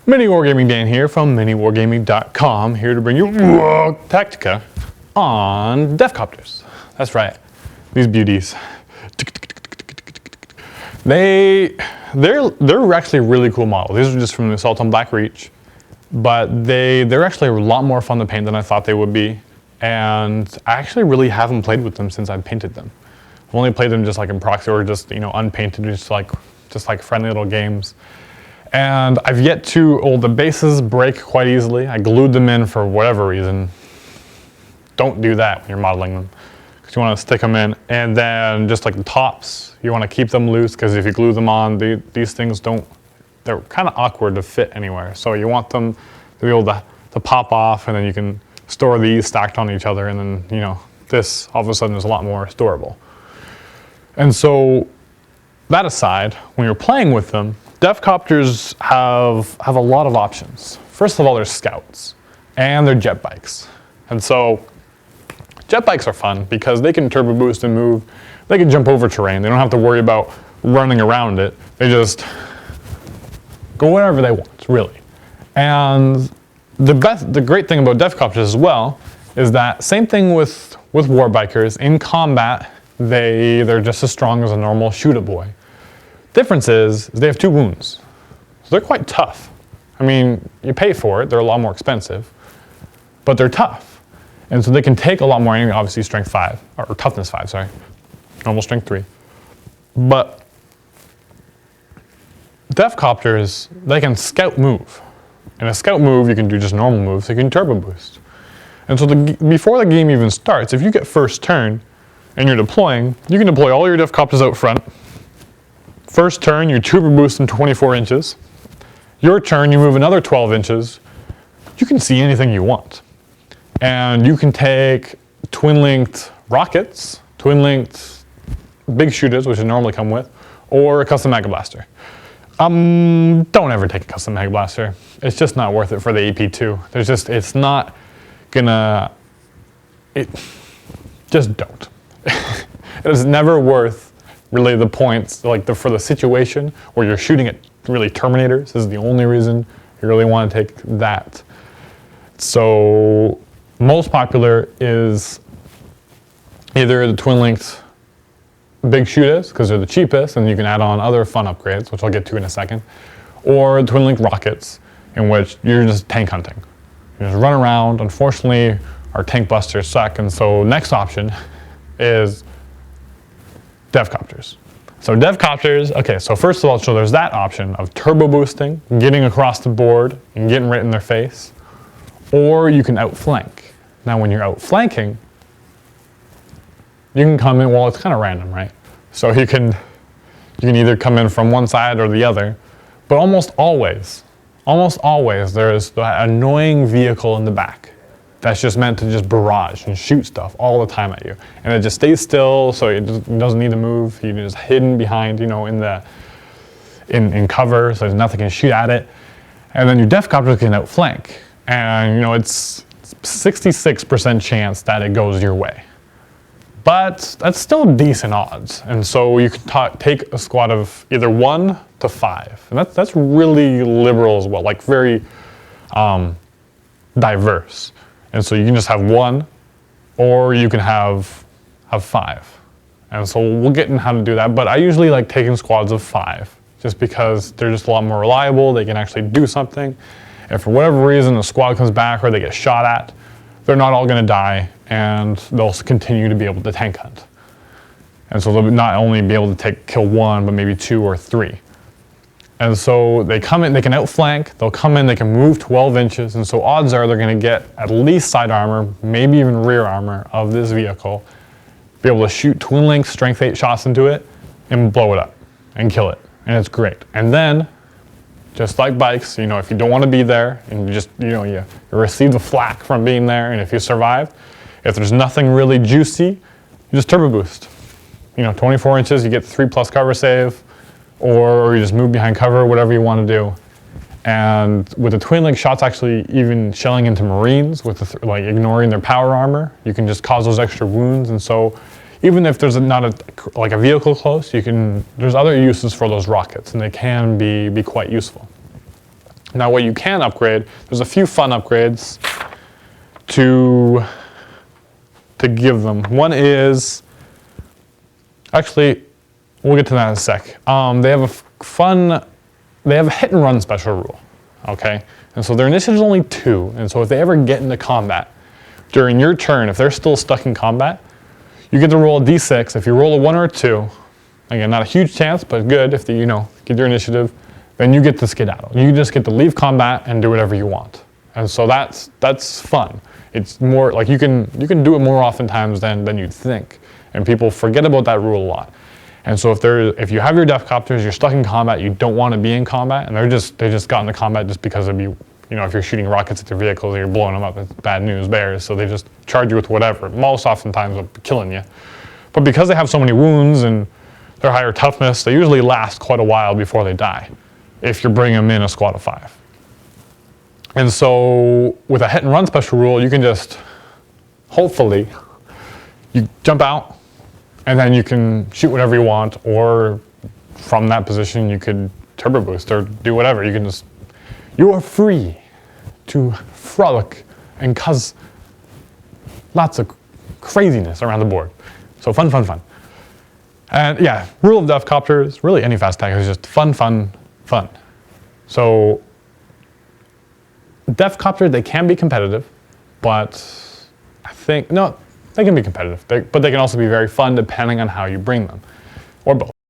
Mini Wargaming Dan here from miniwargaming.com, here to bring you Tactica on Deffkoptas. That's right, these beauties. They're actually really cool models. These are just from the Assault on Black Reach, but they're actually a lot more fun to paint than I thought they would be, and I actually really haven't played with them since I painted them. I've only played them just like in proxy or just unpainted, just like friendly little games. And I've yet to, the bases break quite easily. I glued them in for whatever reason. Don't do that when you're modeling them, because you want to stick them in. And then just like the tops, you want to keep them loose, because if you glue them on, these things they're kind of awkward to fit anywhere. So you want them to be able to pop off, and then you can store these stacked on each other, and then, this all of a sudden is a lot more storable. And so that aside, when you're playing with them, Deffkoptas have a lot of options. First of all, there's scouts, and they're jet bikes. And so jet bikes are fun because they can turbo boost and move. They can jump over terrain. They don't have to worry about running around it. They just go wherever they want, really. And the great thing about Deffkoptas as well is that same thing with war bikers. In combat, they're just as strong as a normal shoot-a boy. Difference is they have 2 wounds, so they're quite tough. I mean, you pay for it, they're a lot more expensive, but they're tough. And so they can take a lot more enemy, obviously strength 5, or toughness 5, sorry, normal strength 3. But Deffkoptas, they can scout move. In a scout move, you can do just normal moves, so you can turbo boost. And so before the game even starts, if you get first turn and you're deploying, you can deploy all your Deffkoptas out front. First turn, you turbo boost them 24 inches. Your turn, you move another 12 inches. You can see anything you want. And you can take twin-linked rockets, twin-linked big shooters, which they normally come with, or a custom Mega Blaster. Don't ever take a custom Mega Blaster. It's just not worth it for the AP2. It's not gonna, just don't. It is never worth really the points, for the situation where you're shooting at really Terminators. This is the only reason you really want to take that. So most popular is either the twin-linked big shooters, because they're the cheapest, and you can add on other fun upgrades, which I'll get to in a second, or twin-linked rockets, in which you're just tank hunting. You just run around. Unfortunately, our tank busters suck, and so next option is Deffkoptas. So Deffkoptas, okay, so first of all, so there's that option of turbo boosting, getting across the board, and getting right in their face, or you can outflank. Now when you're outflanking, you can come in, well, it's kind of random, right? So you can either come in from one side or the other, but almost always there's that annoying vehicle in the back that's just meant to just barrage and shoot stuff all the time at you. And it just stays still, so it doesn't need to move. You're just hidden behind, in cover, so there's nothing can shoot at it. And then your Deffkoptas can outflank. And, it's 66% chance that it goes your way. But that's still decent odds. And so you can take a squad of either 1 to 5. And that's really liberal as well, very diverse. And so you can just have 1, or you can have 5. And so we'll get into how to do that, but I usually like taking squads of 5, just because they're just a lot more reliable, they can actually do something. If for whatever reason the squad comes back or they get shot at, they're not all gonna die, and they'll continue to be able to tank hunt. And so they'll not only be able to kill 1, but maybe 2 or 3. And so they come in, they can outflank, they'll come in, they can move 12 inches, and so odds are they're gonna get at least side armor, maybe even rear armor of this vehicle, be able to shoot twin-linked strength 8 shots into it, and blow it up, and kill it, and it's great. And then, just like bikes, if you don't want to be there, and you receive the flack from being there, and if you survive, if there's nothing really juicy, you just turbo boost. 24 inches, you get 3+ cover save, or you just move behind cover, whatever you want to do. And with the twin-link shots actually even shelling into Marines, with ignoring their power armor, you can just cause those extra wounds. And so even if there's not a vehicle close, there's other uses for those rockets, and they can be quite useful. Now what you can upgrade, there's a few fun upgrades to give them. One is, actually, we'll get to that in a sec. They have a hit and run special rule, okay? And so their initiative is only 2, and so if they ever get into combat, during your turn, if they're still stuck in combat, you get to roll a d6. If you roll a 1 or a 2, again, not a huge chance, but good if you get your initiative, then you get to skedaddle. You just get to leave combat and do whatever you want. And so that's fun. It's more like you can do it more oftentimes than you'd think, and people forget about that rule a lot. And so if you have your Deffkoptas, you're stuck in combat, you don't want to be in combat, and they just got into combat just because of if you're shooting rockets at their vehicles and you're blowing them up, it's bad news bears. So they just charge you with whatever. Most oftentimes they'll be killing you. But because they have so many wounds and their higher toughness, they usually last quite a while before they die, if you're bringing them in a squad of 5. And so with a hit and run special rule, you can just, hopefully, you jump out, and then you can shoot whatever you want, or from that position you could turbo boost or do whatever. You are free to frolic and cause lots of craziness around the board. So fun, fun, fun. And yeah, rule of Deffkoptas, really any fast attack is just fun, fun, fun. So Deffkoptas, they can be competitive, but they can be competitive, but they can also be very fun depending on how you bring them, or both.